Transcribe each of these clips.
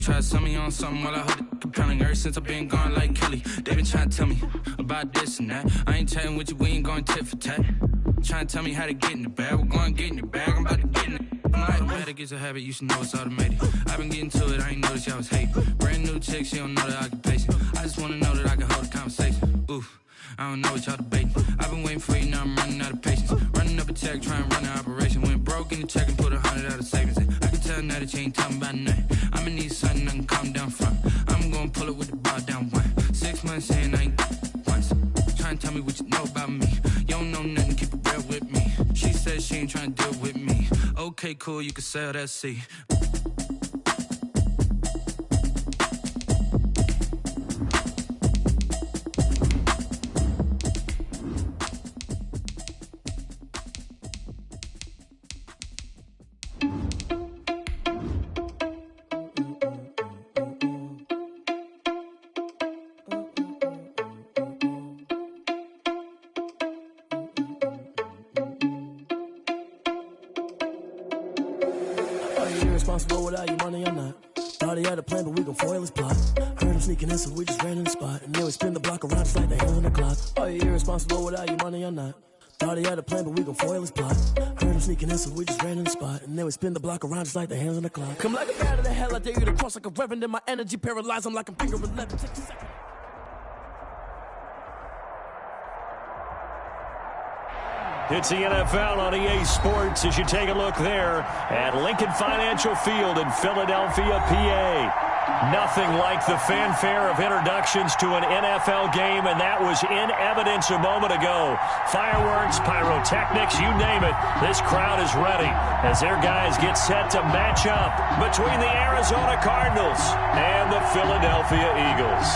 Try to sell me on something while I hold it compelling. Ever since I've been gone like Kelly, they been trying to tell me about this and that. I ain't chatting with you, we ain't going tit for tat. Trying to tell me how to get in the bag. We're going to get in the bag, I'm about to get in it. I'm like, automatic is a habit, you should know it's automated. I've been getting to it, I ain't noticed y'all was hating. Brand new chick, she don't know the occupation. I just wanna know that I can hold a conversation. Oof, I don't know what y'all debating. I've been waiting for you, now I'm running out of patience. Running up a check, trying to run an operation. Went broke in the check and put 100 out of savings in. I can tell now that you ain't talking about nothing. I'ma need something I can calm down from. I'm gonna pull it with the bar down one. 6 months in, I ain't once. Trying to tell me what you know about me. You don't know nothing, keep it real with me. She said she ain't trying to deal with me. Okay, cool, you can sell that seat. Irresponsible without your money or not. Thought he had a plan, but we gon' foil his plot. Heard him sneaking in, so we just ran in the spot. And then we spin the block around just like the hands on the clock. Are you irresponsible without your money or not? Thought he had a plan, but we gon' foil his plot. Heard him sneaking in, so we just ran in the spot. And then we spin the block around just like the hands on the clock. Come like a bat of the hell, I dare you to cross like a reverend. And my energy paralyzed, I'm like I'm finger 11. Take 2 seconds. It's the NFL on EA Sports as you take a look there at Lincoln Financial Field in Philadelphia, PA. Nothing like the fanfare of introductions to an NFL game, and that was in evidence a moment ago. Fireworks, pyrotechnics, you name it. This crowd is ready as their guys get set to match up between the Arizona Cardinals and the Philadelphia Eagles.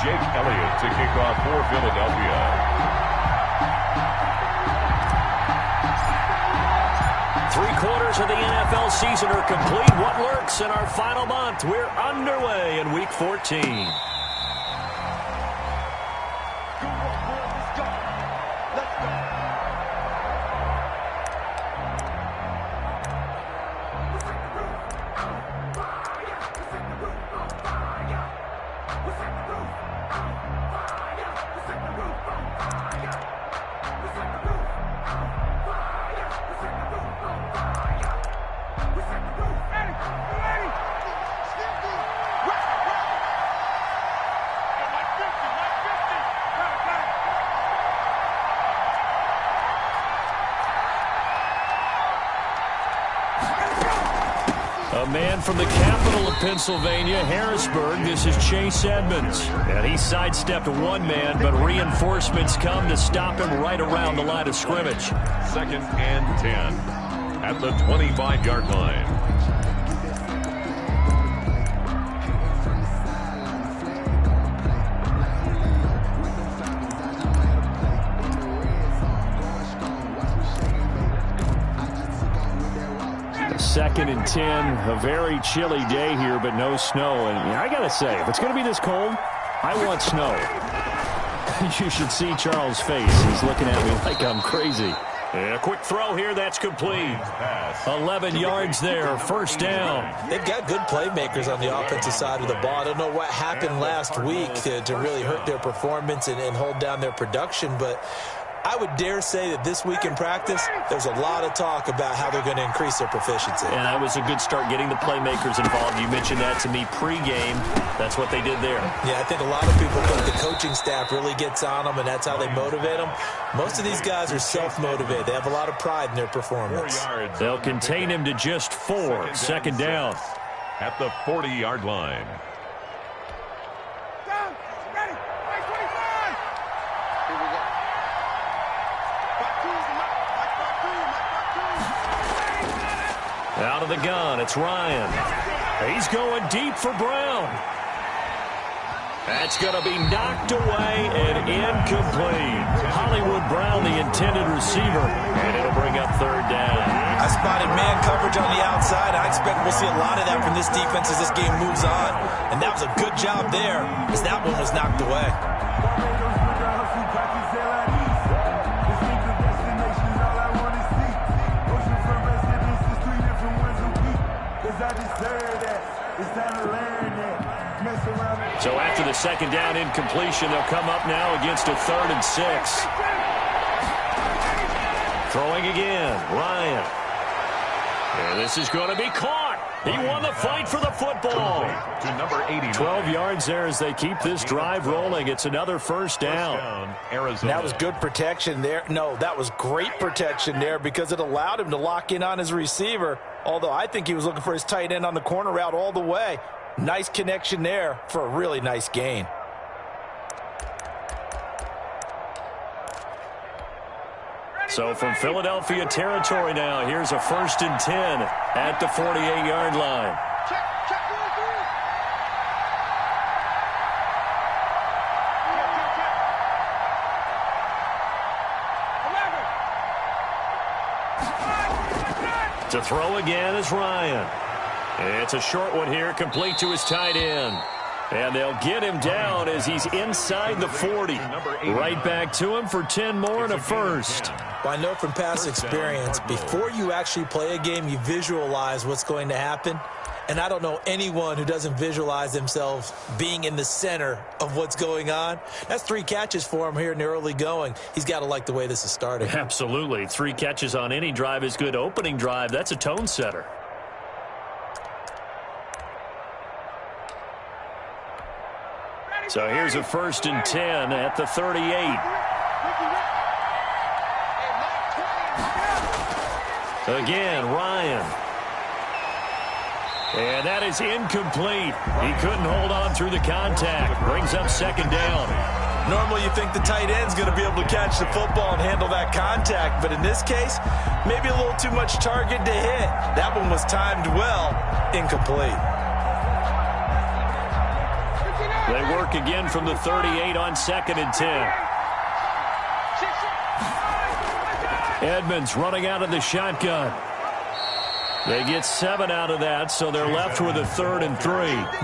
Jake Elliott to kick off for Philadelphia. Three-quarters of the NFL season are complete. What lurks in our final month? We're underway in Week 14. A man from the capital of Pennsylvania, Harrisburg. This is Chase Edmonds. And he sidestepped one man, but reinforcements come to stop him right around the line of scrimmage. 2nd and 10 at the 25-yard line. Second and 10, a very chilly day here, but no snow. And I got to say, if it's going to be this cold, I want snow. You should see Charles' face. He's looking at me like I'm crazy. And a quick throw here, that's complete. 11 yards there, first down. They've got good playmakers on the offensive side of the ball. I don't know what happened last week to really hurt their performance and hold down their production, but I would dare say that this week in practice, there's a lot of talk about how they're going to increase their proficiency. And that was a good start getting the playmakers involved. You mentioned that to me pregame. That's what they did there. Yeah, I think a lot of people think the coaching staff really gets on them, and that's how they motivate them. Most of these guys are self-motivated. They have a lot of pride in their performance. They'll contain him to just 4. Second down. At the 40-yard line. Out of the gun, it's Ryan. He's going deep for Brown. That's going to be knocked away and incomplete. Hollywood Brown, the intended receiver, and it'll bring up third down. I spotted man coverage on the outside. I expect we'll see a lot of that from this defense as this game moves on. And that was a good job there as that one was knocked away. second down incompletion. They'll come up now against a 3rd and 6. Throwing again, Ryan. And this is going to be caught. He won the fight for the football. To number 80. 12 yards there as they keep this drive rolling. It's another first down. Arizona. That was good protection there. No, that was great protection there because it allowed him to lock in on his receiver, although I think he was looking for his tight end on the corner route all the way. Nice connection there for a really nice gain. So from Philadelphia territory now, here's a 1st and 10 at the 48-yard line. To throw again is Ryan. It's a short one here, complete to his tight end. And they'll get him down as he's inside the 40. Right back to him for 10 more and a first. Well, I know from past experience, before you actually play a game, you visualize what's going to happen. And I don't know anyone who doesn't visualize themselves being in the center of what's going on. That's 3 catches for him here in the early going. He's got to like the way this is starting. Absolutely. 3 catches on any drive is good. Opening drive, that's a tone setter. So here's a 1st and 10 at the 38. Again, Ryan. And that is incomplete. He couldn't hold on through the contact. Brings up 2nd down. Normally you think the tight end's going to be able to catch the football and handle that contact, but in this case, maybe a little too much target to hit. That one was timed well, incomplete. They work again from the 38 on 2nd and 10. Edmonds running out of the shotgun. They get 7 out of that, so they're left with a 3rd and 3.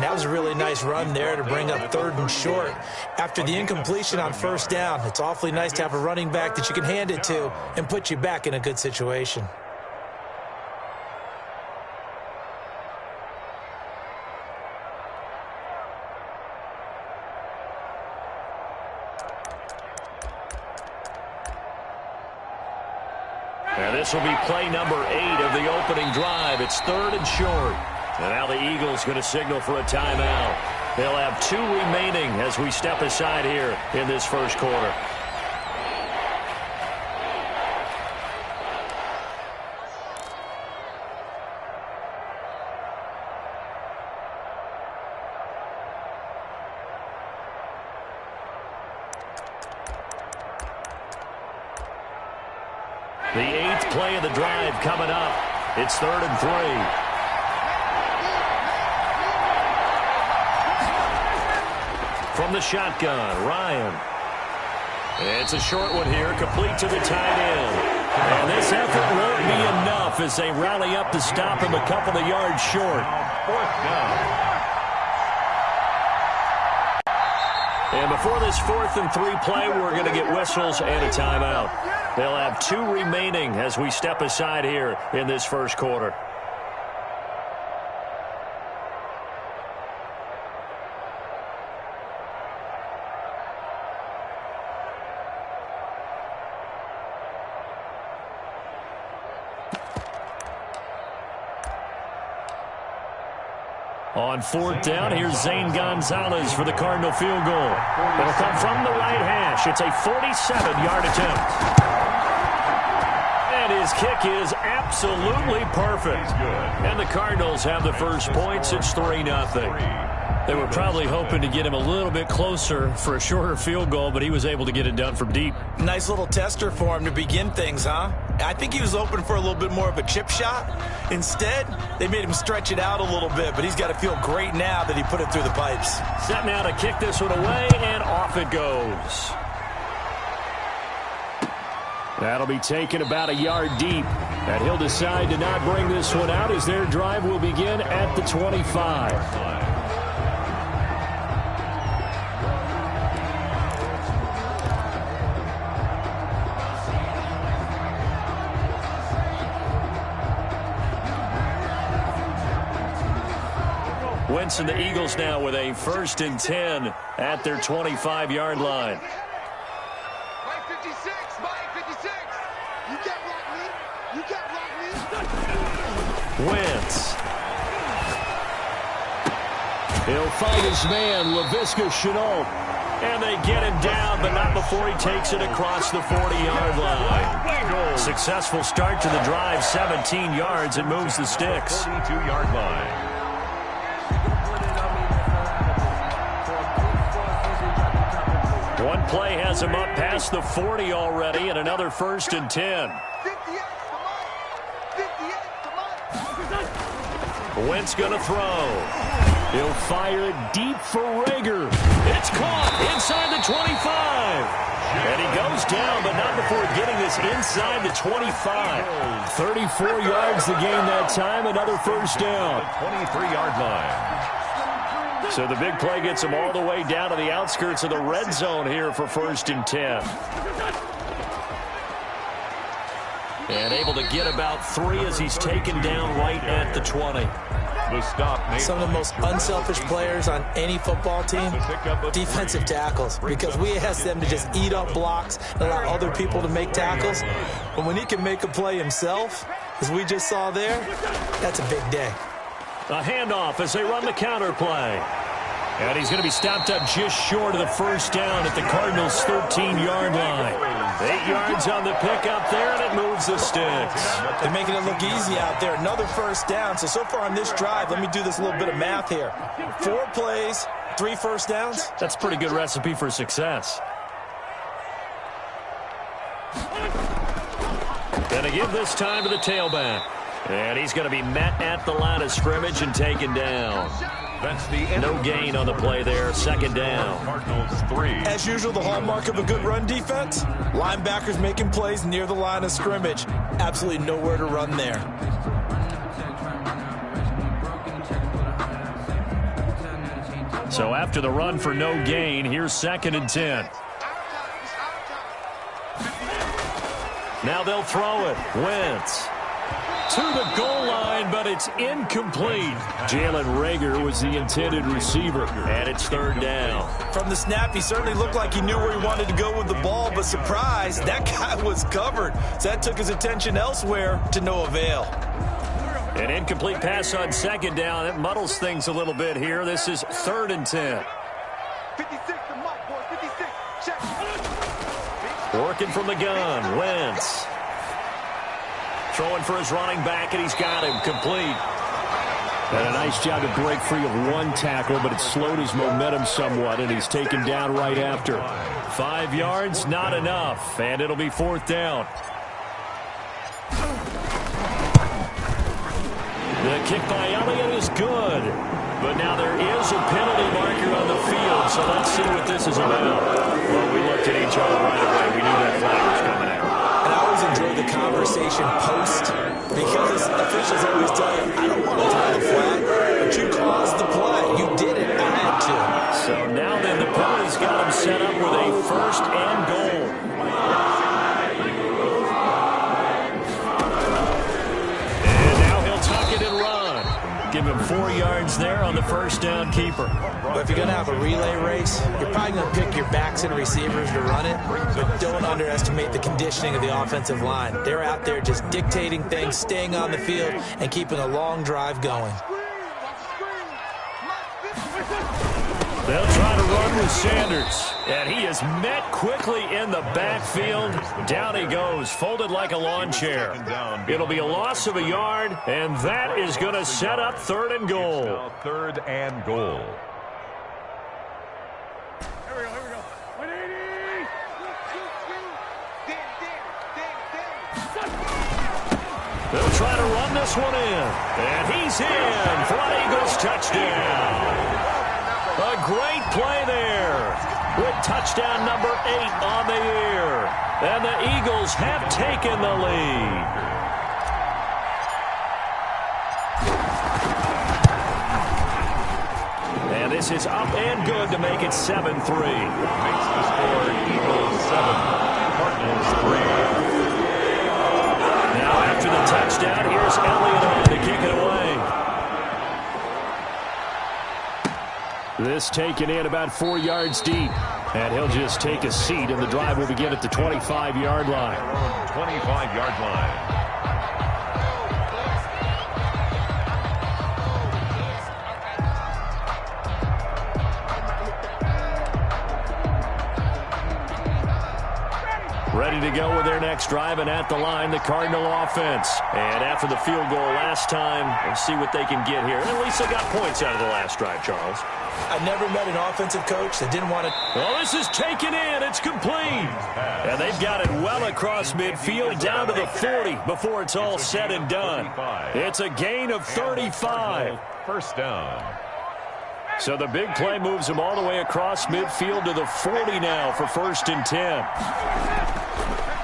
That was a really nice run there to bring up 3rd and short. After the incompletion on 1st down, it's awfully nice to have a running back that you can hand it to and put you back in a good situation. And this will be play number 8 of the opening drive. It's 3rd and short. And now the Eagles going to signal for a timeout. They'll have 2 remaining as we step aside here in this first quarter. The 8th play of the drive coming up. It's 3rd and 3. From the shotgun, Ryan. It's a short one here, complete to the tight end. And this effort won't be enough as they rally up to stop him a couple of yards short. 4th down. And before this 4th and 3 play, we're going to get whistles and a timeout. They'll have 2 remaining as we step aside here in this first quarter. On 4th down, here's Zane Gonzalez for the Cardinal field goal. It'll come from the right hash. It's a 47-yard attempt. And his kick is absolutely perfect. And the Cardinals have the first points. It's 3-0. They were probably hoping to get him a little bit closer for a shorter field goal, but he was able to get it done from deep. Nice little tester for him to begin things, huh? I think he was open for a little bit more of a chip shot. Instead, they made him stretch it out a little bit, but he's got to feel great now that he put it through the pipes. Set now to kick this one away, and off it goes. That'll be taken about a yard deep. And he'll decide to not bring this one out as their drive will begin at the 25. Wentz and the Eagles now with a 1st and 10 at their 25-yard line. Mike 56, Mike 56. You can't block me. You can't block me. Wentz. He'll find his man, Laviska Shenault. And they get him down, but not before he takes it across the 40-yard line. Successful start to the drive, 17 yards, and moves the sticks. 42-yard line. One play has him up past the 40 already, and another 1st and 10. 58 to Mike. Wentz going to throw. He'll fire it deep for Rager. It's caught inside the 25. And he goes down, but not before getting this inside the 25. 34 yards the game that time, another 1st down. 23-yard line. So the big play gets him all the way down to the outskirts of the red zone here for 1st and 10. And able to get about 3 as he's taken down right at the 20. The stop made. Some of the most unselfish players on any football team, defensive tackles, because we ask them to just eat up blocks and allow other people to make tackles. But when he can make a play himself, as we just saw there, that's a big day. A handoff as they run the counter play. And he's going to be stopped up just short of the 1st down at the Cardinals' 13-yard line. 8 yards on the pickup there, and it moves the sticks. They're making it look easy out there. Another 1st down. So far on this drive, let me do this little bit of math here. 4 plays, 3 1st downs. That's a pretty good recipe for success. Gonna give this time to the tailback. And he's going to be met at the line of scrimmage and taken down. That's the end. No gain on the play there. 2nd down. Cardinals 3. As usual, the hallmark of a good run defense, linebackers making plays near the line of scrimmage. Absolutely nowhere to run there. So after the run for no gain, here's 2nd and 10. Now they'll throw it. Wentz to the goal line, but it's incomplete. Jalen Rager was the intended receiver, and it's 3rd down. From the snap, he certainly looked like he knew where he wanted to go with the ball, but surprise, that guy was covered. So that took his attention elsewhere to no avail. An incomplete pass on 2nd down. It muddles things a little bit here. This is 3rd and 10. 56 to Mike, boy. 56. Check. Working from the gun, Wentz. Throwing for his running back, and he's got him complete. And a nice job to break free of 1 tackle, but it slowed his momentum somewhat, and he's taken down right after. 5 yards, not enough, and it'll be 4th down. The kick by Elliott is good, but now there is a penalty marker on the field, so let's see what this is about. Well, we looked at each other right away. We knew that flag was coming out. And I always enjoy the conversation post, because officials always tell you, I don't want to throw the flag, but you caused the play. You did it. I had to. So now then, the penalty's got him set up with a 1st and goal. And now he'll tuck it and run. Give him 4 yards there on the 1st down keeper. But if you're going to have a relay race, you're probably going to pick your backs and receivers to run it, but don't underestimate the conditioning of the offensive line. They're out there just dictating things, staying on the field, and keeping a long drive going. They'll try to run with Sanders, and he is met quickly in the backfield. Down he goes, folded like a lawn chair. It'll be a loss of a yard, and that is going to set up 3rd and goal. 3rd and goal. They'll try to run this one in, and he's in for an Eagles touchdown. A great play there with touchdown number 8 on the year. And the Eagles have taken the lead. And this is up and good to make it 7-3. Makes the score Eagles 7, Cardinals 3. Now after the touchdown, here's Elliott on to kick it away. This taken in about 4 yards deep. And he'll just take a seat, and the drive will begin at the 25-yard line. 25-yard line. Ready to go with their next drive, and at the line, the Cardinal offense. And after the field goal last time, we'll see what they can get here. At least they got points out of the last drive, Charles. I never met an offensive coach that didn't want to... Well, this is taken in. It's complete. And they've got it well across midfield, down to the 40 before it's all said and done. It's a gain of 35. First down. So the big play moves them all the way across midfield to the 40 now for 1st and 10.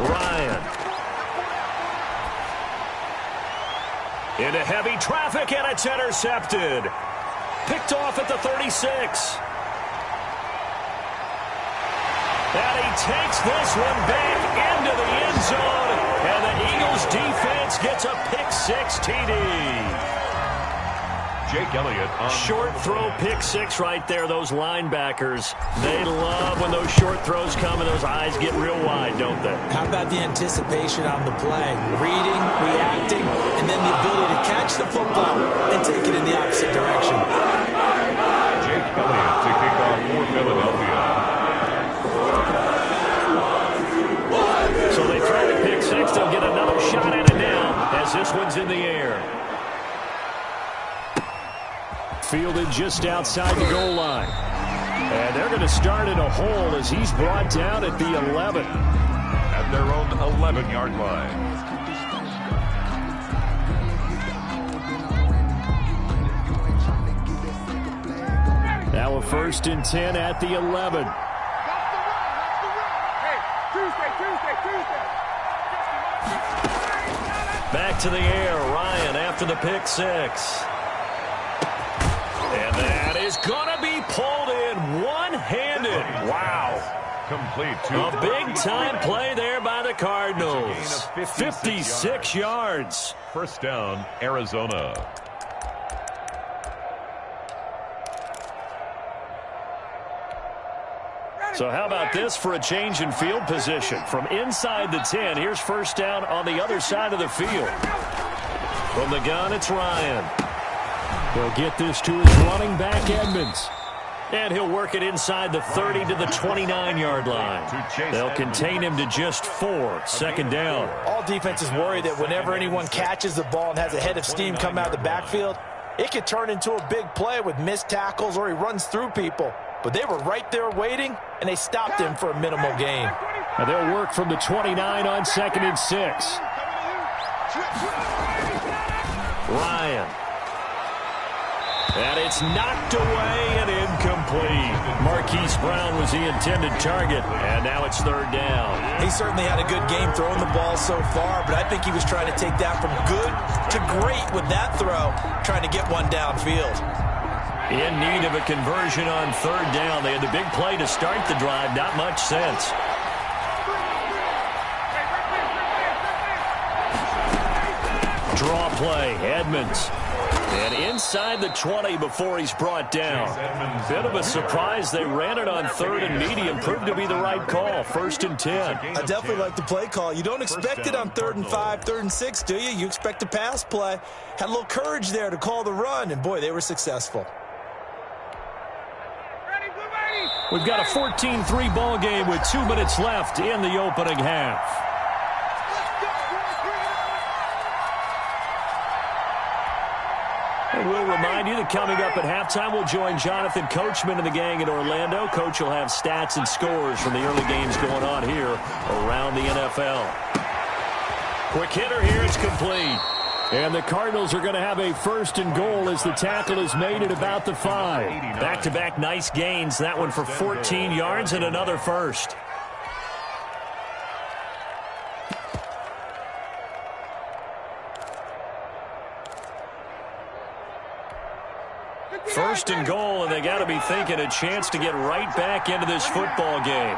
Ryan. Into heavy traffic, and it's intercepted. Picked off at the 36. And he takes this one back into the end zone. And the Eagles defense gets a pick-6 TD. Jake Elliott on short throw pick-6 right there. Those linebackers, they love when those short throws come and those eyes get real wide, don't they? How about the anticipation on the play? Reading, reacting, and then the ability to catch the football and take it in the opposite direction. Jake Elliott to kick off for Philadelphia. So they throw the pick-6. They'll get another shot at it now as this one's in the air. Fielded just outside the goal line. And they're going to start in a hole as he's brought down at the 11. At their own 11-yard line. Now a 1st and 10 at the 11. Back to the air. Ryan after the pick-6. And that is going to be pulled in one-handed. Wow. Complete a big-time play there by the Cardinals. 56 yards. First down, Arizona. So how about this for a change in field position? From inside the 10, here's 1st down on the other side of the field. From the gun, it's Ryan. He'll get this to his running back, Edmonds. And he'll work it inside the 30 to the 29-yard line. They'll contain him to just 4. 2nd down. All defenses worry that whenever anyone catches the ball and has a head of steam come out of the backfield, it could turn into a big play with missed tackles or he runs through people. But they were right there waiting, and they stopped him for a minimal gain. And they'll work from the 29 on 2nd and 6. Ryan. And it's knocked away and incomplete. Marquise Brown was the intended target, and now it's 3rd down. He certainly had a good game throwing the ball so far, but I think he was trying to take that from good to great with that throw, trying to get one downfield. In need of a conversion on 3rd down. They had the big play to start the drive. Not much sense. Draw play. Edmonds. And inside the 20 before he's brought down. Bit of a surprise. They ran it on 3rd and medium. Proved to be the right call. 1st and 10. I definitely like the play call. You don't expect it on 3rd and 5, 3rd and 6, do you? You expect a pass play. Had a little courage there to call the run, and boy, they were successful. We've got a 14-3 ball game with 2 minutes left in the opening half. And we'll remind you that coming up at halftime, we'll join Jonathan Coachman and the gang in Orlando. Coach will have stats and scores from the early games going on here around the NFL. Quick hitter here, it's complete. And the Cardinals are going to have a 1st and goal as the tackle is made at about the 5. Back-to-back nice gains. That one for 14 yards and another 1st. First and goal, and they got to be thinking a chance to get right back into this football game.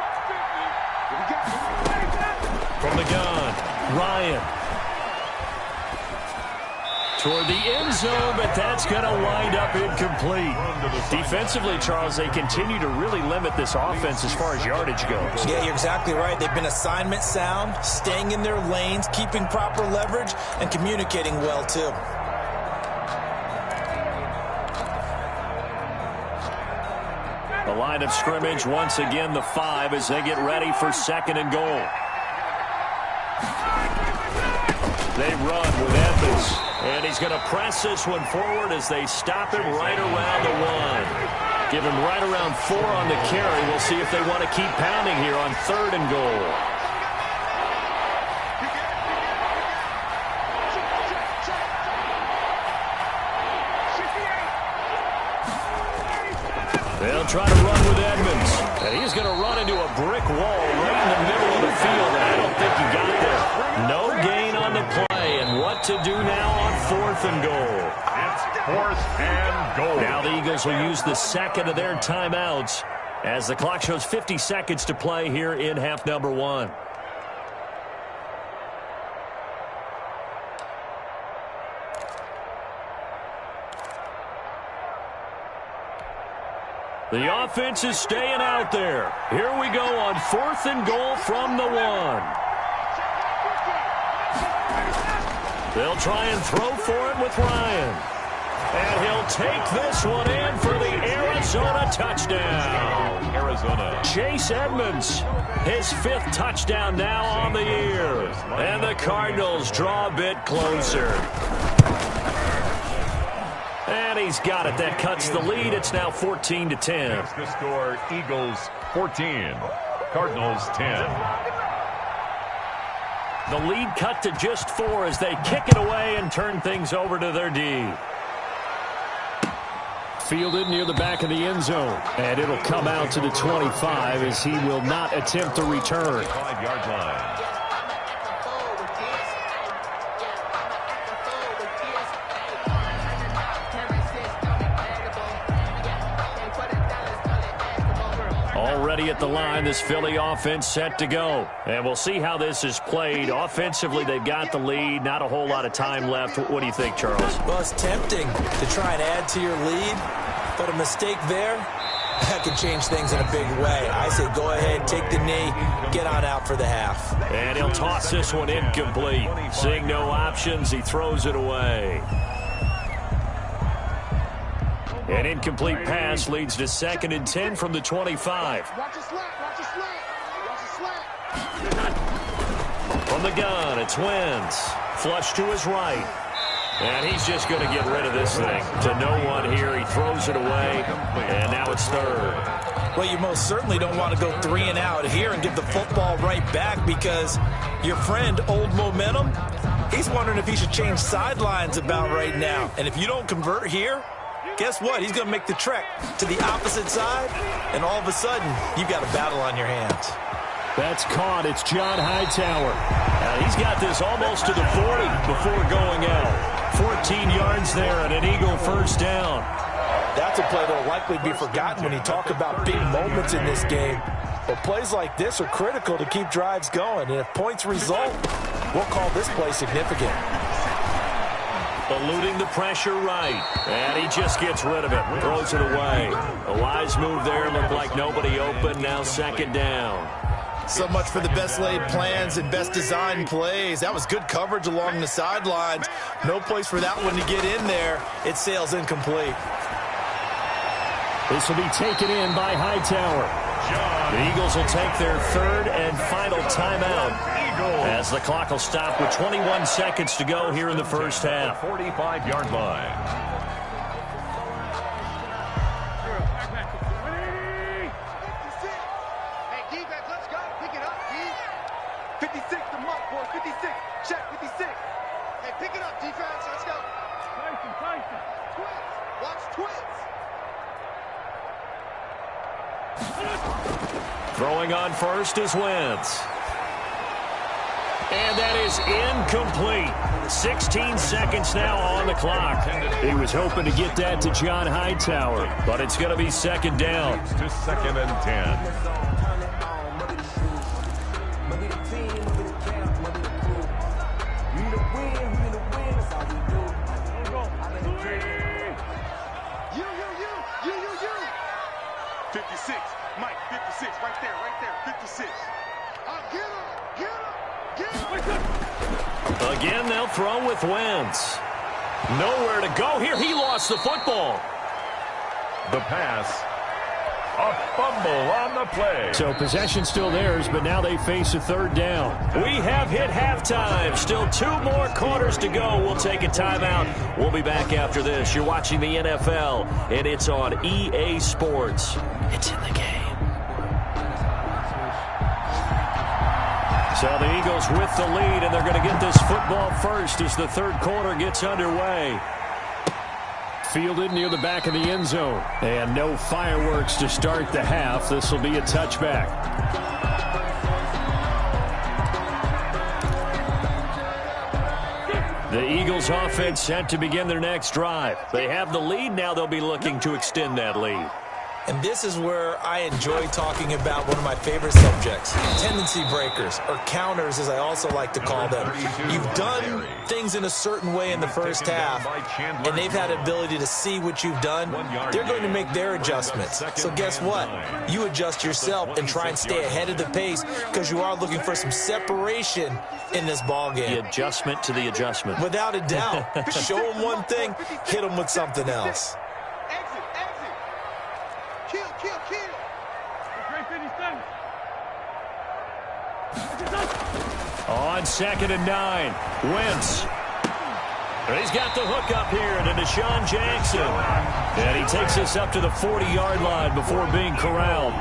From the gun, Ryan. toward the end zone, but that's going to wind up incomplete. Defensively, Charles, they continue to really limit this offense as far as yardage goes. Yeah, you're exactly right. They've been assignment sound, staying in their lanes, keeping proper leverage, and communicating well, too. The line of scrimmage, once again, the 5 as they get ready for 2nd and goal. They run with Edmonds, and he's going to press this one forward as they stop him right around the 1. Give him right around 4 on the carry. We'll see if they want to keep pounding here on 3rd and goal. They'll try to run with Edmonds, and he's going to run into a brick wall right in the middle of the field, and I don't think he got there. No gain on the play, and what to do now on 4th and goal. It's 4th and goal. Now the Eagles will use the 2nd of their timeouts as the clock shows 50 seconds to play here in half number 1. The offense is staying out there. Here we go on 4th and goal from the 1. They'll try and throw for it with Ryan. And he'll take this one in for the Arizona touchdown. Arizona. Chase Edmonds, his 5th touchdown now on the year. And the Cardinals draw a bit closer. And he's got it. That cuts the lead. It's now 14-10. That's the score. Eagles 14, Cardinals 10. The lead cut to just 4 as they kick it away and turn things over to their D. Fielded near the back of the end zone. And it'll come out to the 25 as he will not attempt to return. 5-yard line. Already at the line, this Philly offense set to go. And we'll see how this is played. Offensively, they've got the lead. Not a whole lot of time left. What do you think, Charles? Well, it's tempting to try and add to your lead, but a mistake there, that could change things in a big way. I say go ahead, take the knee, get on out for the half. And he'll toss this one incomplete. Seeing no options, he throws it away. An incomplete pass leads to 2nd and 10 from the 25. Watch a slant, watch a slant, watch a slant. From the gun, it's Wentz. Flush to his right. And he's just going to get rid of this thing. To no one here, he throws it away, and now it's 3rd. Well, you most certainly don't want to go 3 and out here and give the football right back because your friend, Old Momentum, he's wondering if he should change sidelines about right now. And if you don't convert here, guess what? He's going to make the trek to the opposite side, and all of a sudden, you've got a battle on your hands. That's caught. It's John Hightower. Now he's got this almost to the 40 before going out. 14 yards there and an Eagle first down. That's a play that will likely be forgotten when you talk about big moments in this game. But plays like this are critical to keep drives going, and if points result, we'll call this play significant. Eluding the pressure right. And he just gets rid of it. Throws it away. A wise move there. Looked like nobody open. Now 2nd down. So much for the best laid plans and best designed plays. That was good coverage along the sidelines. No place for that one to get in there. It sails incomplete. This will be taken in by Hightower. The Eagles will take their 3rd and final timeout as the clock will stop with 21 seconds to go here in the first half. 45-yard line. Hey, defense, let's go. Pick it up, D. 56 to Muck, boy. 56. Check 56. Hey, pick it up, defense. Let's go. Tyson. Twins. Watch twins. Throwing on first is Wentz. And that is incomplete. 16 seconds now on the clock. He was hoping to get that to John Hightower, but it's going to be 2nd down. It's to 2nd and 10. Again, they'll throw with Wentz. Nowhere to go here. He lost the football. The pass. A fumble on the play. So possession still theirs, but now they face a third down. We have hit halftime. Still 2 more quarters to go. We'll take a timeout. We'll be back after this. You're watching the NFL, and it's on EA Sports. It's in the game. So the Eagles with the lead, and they're going to get this football first as the third quarter gets underway. Fielded near the back of the end zone. And no fireworks to start the half. This will be a touchback. The Eagles offense set to begin their next drive. They have the lead. Now they'll be looking to extend that lead. And this is where I enjoy talking about one of my favorite subjects, tendency breakers, or counters as I also like to call them. You've done things in a certain way in the first half, and they've had the ability to see what you've done. They're going to make their adjustments. So guess what? You adjust yourself and try and stay ahead of the pace because you are looking for some separation in this ball game. The adjustment to the adjustment. Without a doubt. Show them one thing, hit them with something else. On 2nd and 9, Wentz. He's got the hook up here to Deshaun Jackson. And he takes us up to the 40-yard line before being corralled.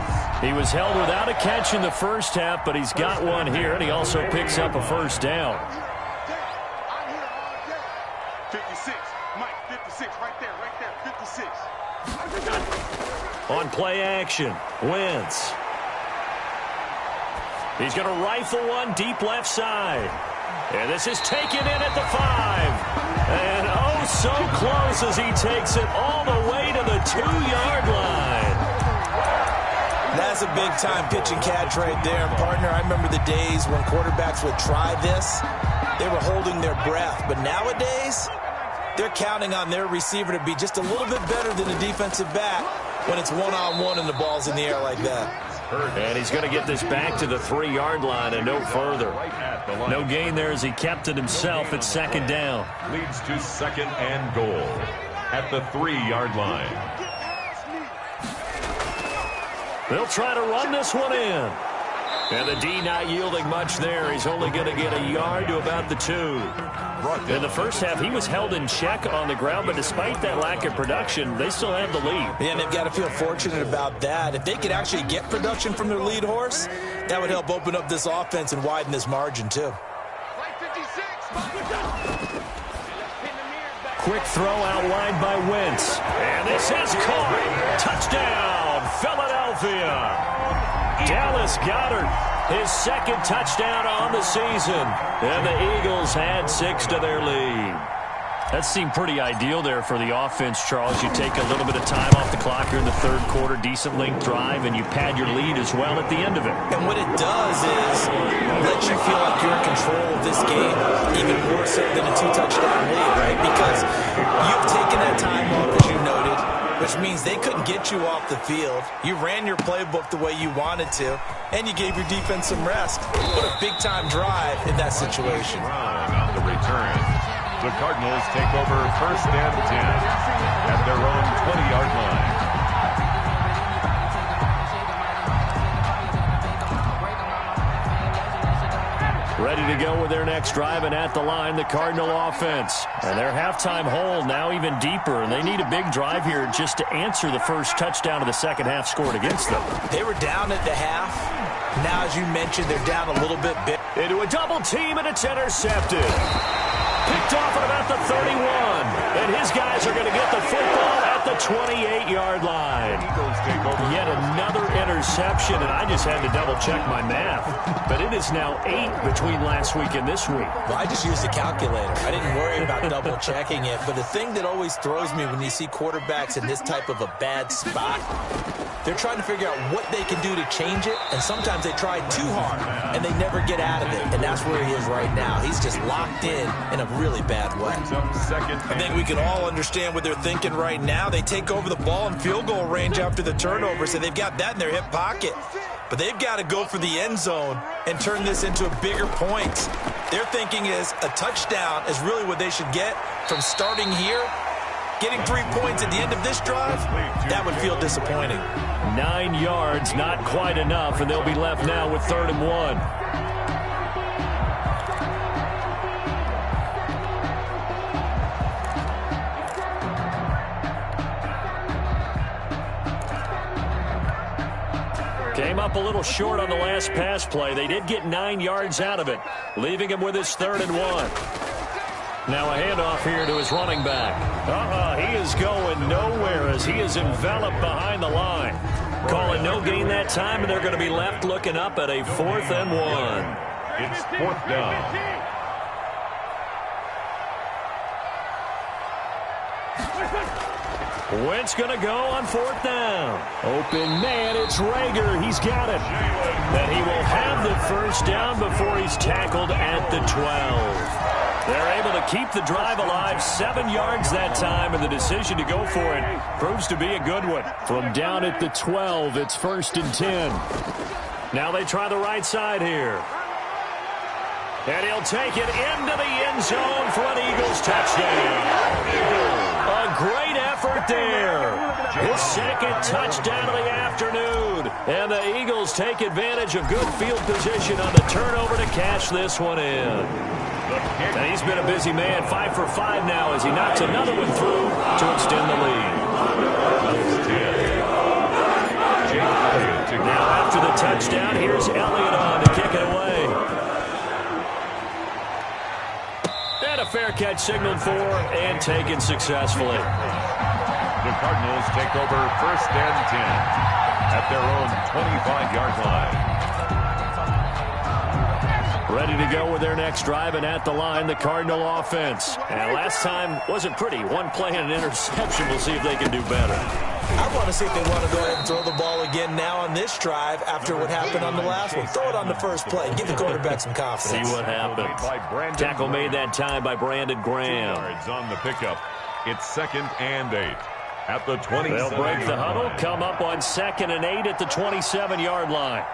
He was held without a catch in the first half, but he's got one here, and he also picks up a first down. 56, Mike, 56, right there, 56. On play action, Wentz. He's going to rifle one deep left side. And this is taken in at the 5. And oh, so close as he takes it all the way to the 2-yard line. That's a big-time pitch and catch right there. Partner, I remember the days when quarterbacks would try this. They were holding their breath. But nowadays, they're counting on their receiver to be just a little bit better than the defensive back when it's one-on-one and the ball's in the air like that. And he's going to get this back to the 3-yard line and no further. No gain there as he kept it himself at 2nd down. Leads to 2nd and goal at the 3-yard line. They'll try to run this one in. And the D not yielding much there. He's only going to get a yard to about the 2. In the first half, he was held in check on the ground, but despite that lack of production, they still have the lead. Yeah, and they've got to feel fortunate about that. If they could actually get production from their lead horse, that would help open up this offense and widen this margin, too. Quick throw out wide by Wentz. And this is caught. Touchdown, Philadelphia. Dallas Goedert, his 2nd touchdown on the season. And the Eagles add 6 to their lead. That seemed pretty ideal there for the offense, Charles. You take a little bit of time off the clock here in the third quarter, decent length drive, and you pad your lead as well at the end of it. And what it does is let you feel like you're in control of this game, even more so than a 2-touchdown lead, right? Because you've taken that time off, as you noted, which means they couldn't get you off the field. You ran your playbook the way you wanted to, and you gave your defense some rest. What a big-time drive in that situation. On the return, the Cardinals take over 1st and 10 at their own 20-yard line. Ready to go with their next drive, and at the line, the Cardinal offense. And their halftime hole now even deeper, and they need a big drive here just to answer the first touchdown of the second half scored against them. They were down at the half. Now, as you mentioned, they're down a little bit. Into a double team, and it's intercepted. Picked off at about the 31. And his guys are going to get the football at the 28-yard line. Yet another interception, and I just had to double-check my math. But it is now 8 between last week and this week. Well, I just used a calculator. I didn't worry about double-checking it. But the thing that always throws me when you see quarterbacks in this type of a bad spot, they're trying to figure out what they can do to change it, and sometimes they try too hard, and they never get out of it. And that's where he is right now. He's just locked in a really bad way. I think we can all understand what they're thinking right now. They take over the ball in field goal range after the turnover, so they've got that in their hip pocket. but they've got to go for the end zone and turn this into a bigger points. Their thinking is a touchdown is really what they should get from starting here. Getting 3 points at the end of this drive, that would feel disappointing. 9 yards, not quite enough, and they'll be left now with 3rd and 1. Came up a little short on the last pass play. They did get 9 yards out of it, leaving him with his 3rd and 1. Now a handoff here to his running back. He is going nowhere as he is enveloped behind the line. Calling no gain that time, and they're going to be left looking up at a 4th and 1. It's 4th down. Wentz going to go on 4th down. Open man, it's Rager. He's got it. And he will have the 1st down before he's tackled at the 12. They're able to keep the drive alive, 7 yards that time, and the decision to go for it proves to be a good one. From down at the 12, it's 1st and 10. Now they try the right side here. And he'll take it into the end zone for an Eagles touchdown. A great effort there. His 2nd touchdown of the afternoon. And the Eagles take advantage of good field position on the turnover to cash this one in. And he's been a busy man, 5 for 5 now as he knocks another one through to extend the lead. Now after the touchdown, here's Elliott on to kick it away. And a fair catch signaled for and taken successfully. The Cardinals take over 1st and 10 at their own 25-yard line. Ready to go with their next drive, and at the line, the Cardinal offense. And last time wasn't pretty. One play and an interception. We'll see if they can do better. I want to see if they want to go ahead and throw the ball again now on this drive after what happened on the last one. Throw it on the first play. Give the quarterback some confidence. See what happens. Tackle made that time by Brandon Graham. 2 yards on the pickup. It's 2nd and 8 at the 27. They'll break the huddle, come up on 2nd and 8 at the 27-yard line.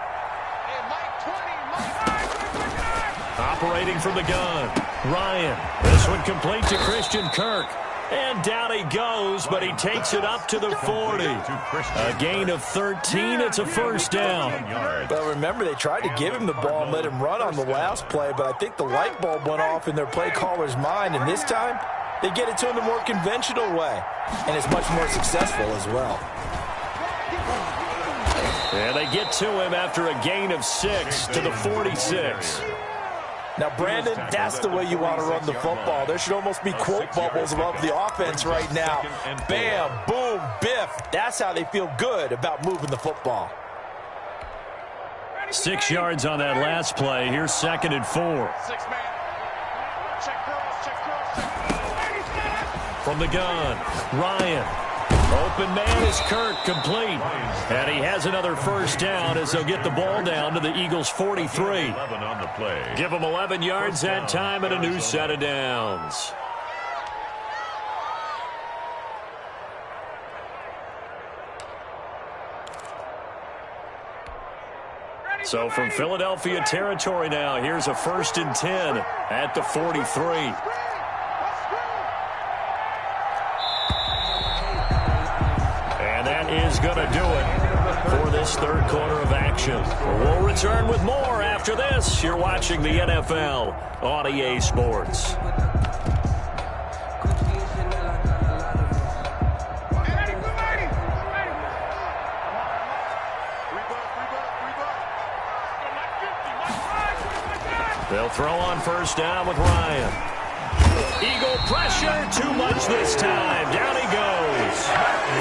Operating from the gun, Ryan. This one complete to Christian Kirk. And down he goes, but he takes it up to the 40. A gain of 13. It's a 1st down. Well, remember, they tried to give him the ball and let him run on the last play, but I think the light bulb went off in their play caller's mind, and this time they get it to him the more conventional way, and it's much more successful as well. And they get to him after a gain of 6 to the 46. Now, Brandon, that's the way you want to run the football. There should almost be quote bubbles above the offense right now. Bam, boom, biff. That's how they feel good about moving the football. 6 yards on that last play. Here's 2nd and 4. From the gun, Ryan. Open man is Kirk, complete. And he has another 1st down as they'll get the ball down to the Eagles' 43. 11 on the play. Give them 11 yards that time and a new set of downs. So from Philadelphia territory now, here's a 1st and 10 at the 43. Is going to do it for this 3rd quarter of action. We'll return with more after this. You're watching the NFL on EA Sports. They'll throw on 1st down with Ryan. Eagle pressure, too much this time. Down he goes.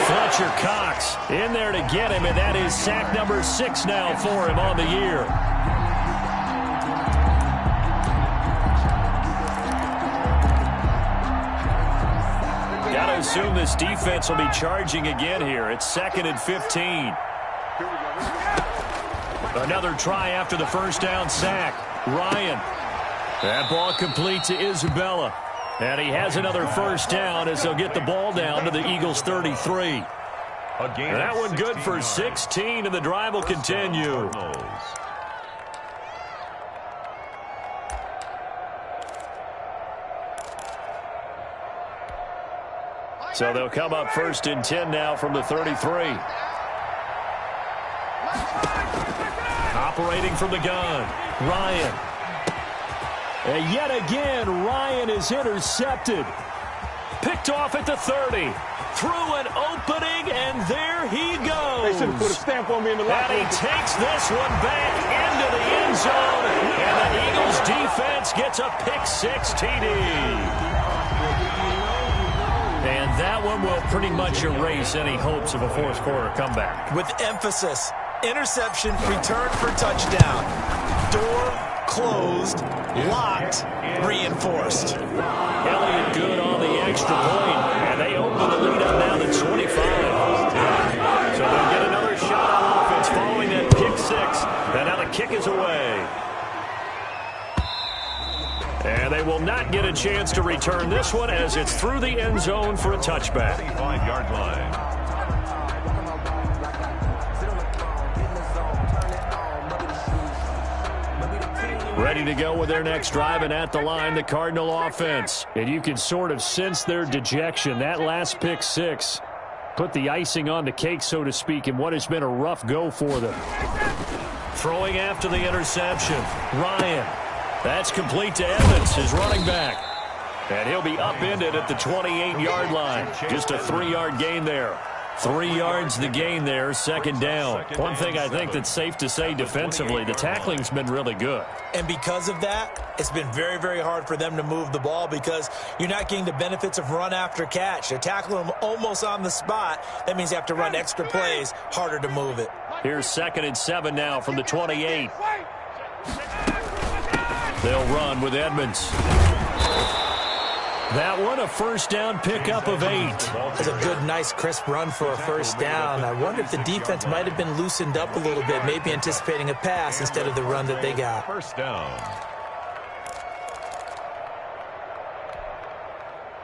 Fletcher Cox in there to get him, and that is sack number 6 now for him on the year. Got to assume this defense will be charging again here. It's 2nd and 15. Another try after the 1st down sack. Ryan. That ball complete to Isabella. And he has another 1st down as they'll get the ball down to the Eagles' 33. gain That of one good for yards. 16, and the drive will continue. So they'll come up 1st and 10 now from the 33. Operating from the gun, Ryan. And yet again, Ryan is intercepted. Picked off at the 30. Through an opening, and there he goes. They should have put a stamp on me in the locker room. And he takes this one back into the end zone. And the Eagles defense gets a pick-6 TD. And that one will pretty much erase any hopes of a fourth-quarter comeback. With emphasis, interception, return for touchdown. Door closed, locked, reinforced. Elliott good on the extra point, and they open the lead up now to 25. So they'll get another shot on offense following that pick-6, and now the kick is away. And they will not get a chance to return this one as it's through the end zone for a touchback. 35-yard line. Ready to go with their next drive, and at the line, the Cardinal offense. And you can sort of sense their dejection. That last pick-6 put the icing on the cake, so to speak, in what has been a rough go for them. Throwing after the interception, Ryan. That's complete to Evans, his running back. And he'll be upended at the 28-yard line. Just a 3-yard gain there. 3 yards the gain there, 2nd down. One thing I think that's safe to say defensively, the tackling's been really good. And because of that, it's been very, very hard for them to move the ball because you're not getting the benefits of run after catch. They're tackling them almost on the spot. That means you have to run extra plays, harder to move it. Here's 2nd and 7 now from the 28. They'll run with Edmonds. That one, a 1st down pickup of 8. It's a good, nice, crisp run for a 1st down. I wonder if the defense might have been loosened up a little bit, maybe anticipating a pass instead of the run that they got. 1st down.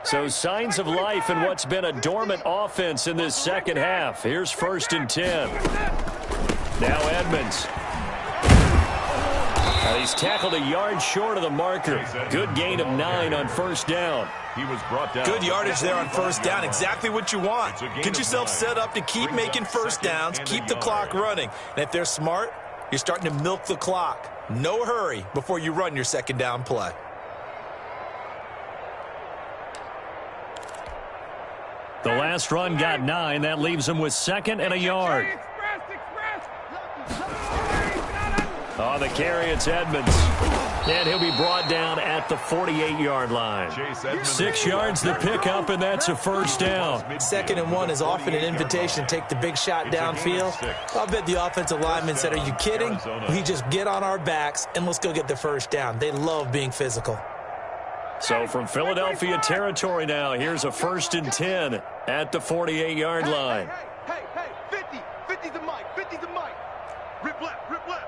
So signs of life in what's been a dormant offense in this 2nd half. Here's 1st and 10. Now Edmonds. He's tackled a yard short of the marker. Good gain of 9 on 1st down. He was brought down. Good yardage there on 1st down. Exactly what you want. Get yourself set up to keep making 1st downs, keep the clock running. And if they're smart, you're starting to milk the clock. No hurry before you run your 2nd down play. The last run got 9. That leaves him with 2nd and a yard. On the carry, it's Edmonds. And he'll be brought down at the 48-yard line. 6 yards the pickup, and that's a 1st down. 2nd and 1 is often an invitation to take the big shot downfield. I'll bet the offensive lineman said, are you kidding? We just get on our backs and let's go get the 1st down. They love being physical. So from Philadelphia territory now, here's a 1st and 10 at the 48-yard line. Hey, 50. 50's the mic. 50's the mic. Rip left, rip left.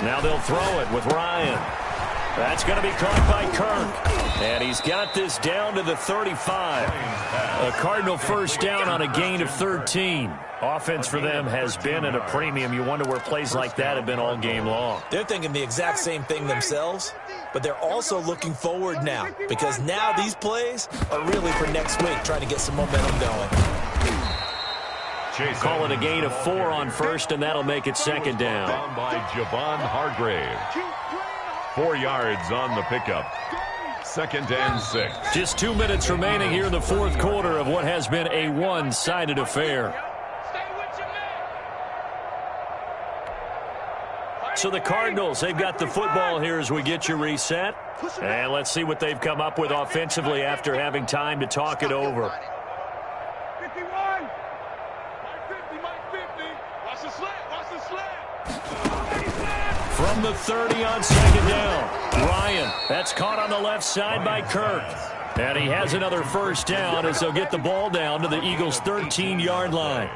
Now they'll throw it with Ryan. That's going to be caught by Kirk. And he's got this down to the 35. A Cardinal 1st down on a gain of 13. Offense for them has been at a premium. You wonder where plays like that have been all game long. They're thinking the exact same thing themselves, but they're also looking forward now because now these plays are really for next week, trying to get some momentum going. Call it a gain of 4 on 1st, and that'll make it 2nd down. Down by Javon Hargrave. 4 yards on the pickup. 2nd and 6. Just 2 minutes remaining here in the 4th quarter of what has been a one-sided affair. So the Cardinals, they've got the football here as we get you reset. And let's see what they've come up with offensively after having time to talk it over. 51. Mike 50. Watch the slant. Watch the slant. From the 30 on 2nd down. Ryan, that's caught on the left side by Kirk. And he has another 1st down as they'll get the ball down to the Eagles' 13-yard line.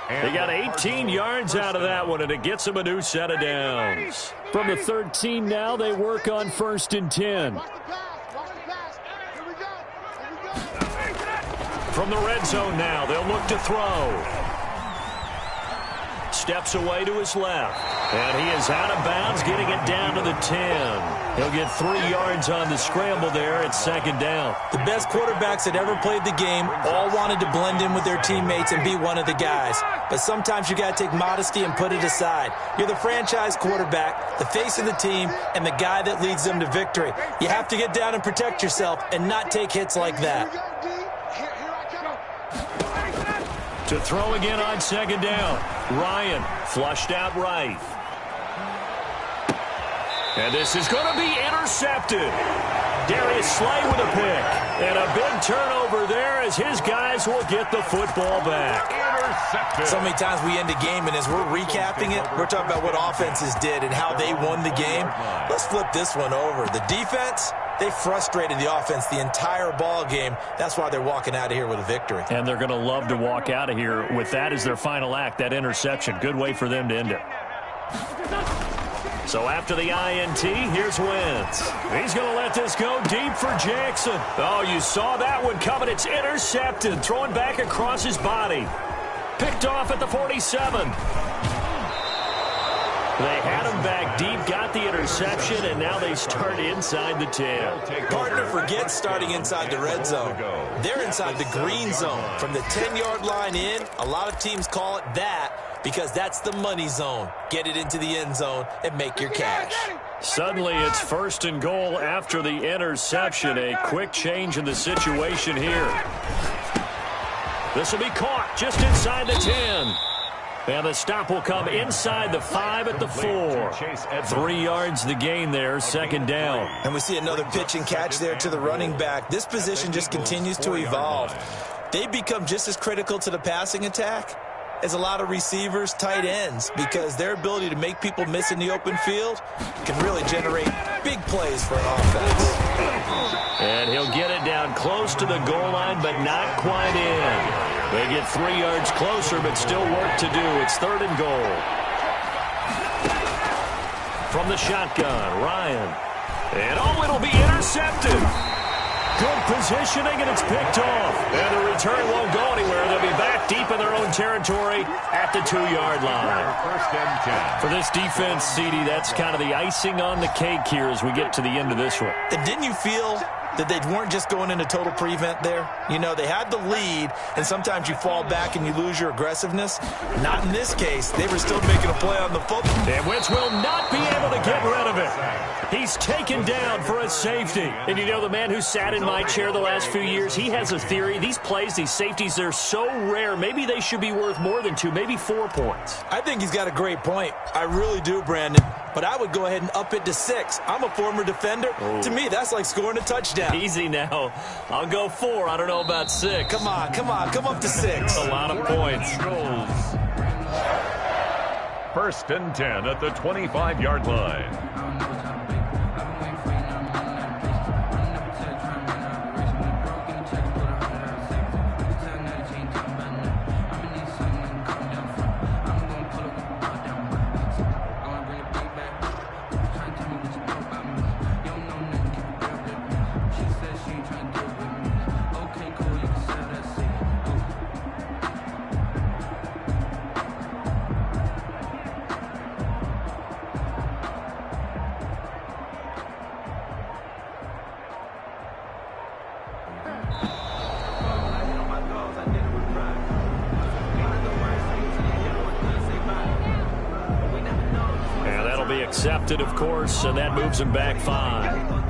They got 18 yards out of that one, and it gets them a new set of downs. From the 13 now, they work on 1st and 10. From the red zone now, they'll look to throw. Steps away to his left. And he is out of bounds, getting it down to the 10. He'll get 3 yards on the scramble there. It's second down. The best quarterbacks that ever played the game all wanted to blend in with their teammates and be one of the guys. But sometimes you got to take modesty and put it aside. You're the franchise quarterback, the face of the team, and the guy that leads them to victory. You have to get down and protect yourself and not take hits like that. To throw again on second down. Ryan flushed out right. And this is going to be intercepted. Darius Slay with a pick. And a big turnover there as his guys will get the football back. Intercepted. So many times we end a game, and as we're recapping it, we're talking about what offenses did and how they won the game. Let's flip this one over. The defense, they frustrated the offense the entire ball game. That's why they're walking out of here with a victory. And they're going to love to walk out of here with that as their final act, that interception. Good way for them to end it. So after the INT, here's Wentz. He's going to let this go deep for Jackson. Oh, you saw that one coming. It's intercepted. Throwing back across his body. Picked off at the 47. They had him back deep, got the interception, and now they start inside the 10. Partner forgets starting inside the red zone. They're inside the green zone. From the 10-yard line in, a lot of teams call it that because that's the money zone. Get it into the end zone and make your cash. Suddenly it's first and goal after the interception. A quick change in the situation here. This will be caught just inside the 10. And the stop will come inside the 5 at the 4. 3 yards the gain there, second down. And we see another pitch and catch there to the running back. This position just continues to evolve. They become just as critical to the passing attack as a lot of receivers, tight ends, because their ability to make people miss in the open field can really generate big plays for an offense. And he'll get it down close to the goal line, but not quite in. They get 3 yards closer, but still work to do. It's third and goal. From the shotgun, Ryan. And oh, it'll be intercepted. Good positioning, and it's picked off. And the return won't go anywhere. They'll be back deep in their own territory at the 2-yard line. First and 10. For this defense, CD, that's kind of the icing on the cake here as we get to the end of this one. And didn't you feel that they weren't just going into total prevent there? You know, they had the lead, and sometimes you fall back and you lose your aggressiveness. Not in this case. They were still making a play on the football. And Wentz will not be able to get rid of it. He's taken down for a safety. And you know, the man who sat in my chair the last few years, he has a theory. These plays, these safeties, they're so rare. Maybe they should be worth more than 2, maybe 4 points. I think he's got a great point. I really do, Brandon. But I would go ahead and up it to 6. I'm a former defender. To me, that's like scoring a touchdown. Easy now. I'll go 4. I don't know about 6. Come on. Come up to 6. A lot of points. First and 10 at the 25-yard line. Accepted, of course, and that moves him back 5.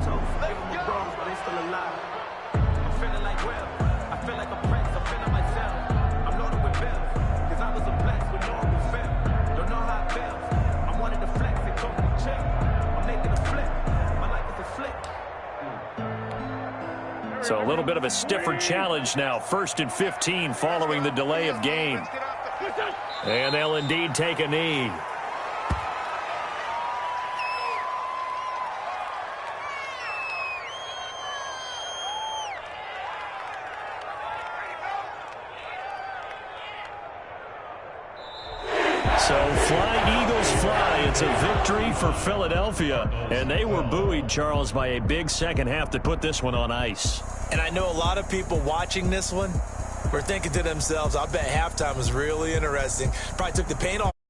So a little bit of a stiffer challenge now. First and 15 following the delay of game. And they'll indeed take a knee. So fly, Eagles, fly. It's a victory for Philadelphia. And they were buoyed, Charles, by a big second half to put this one on ice. And I know a lot of people watching this one, were thinking to themselves, I bet halftime was really interesting. Probably took the paint off.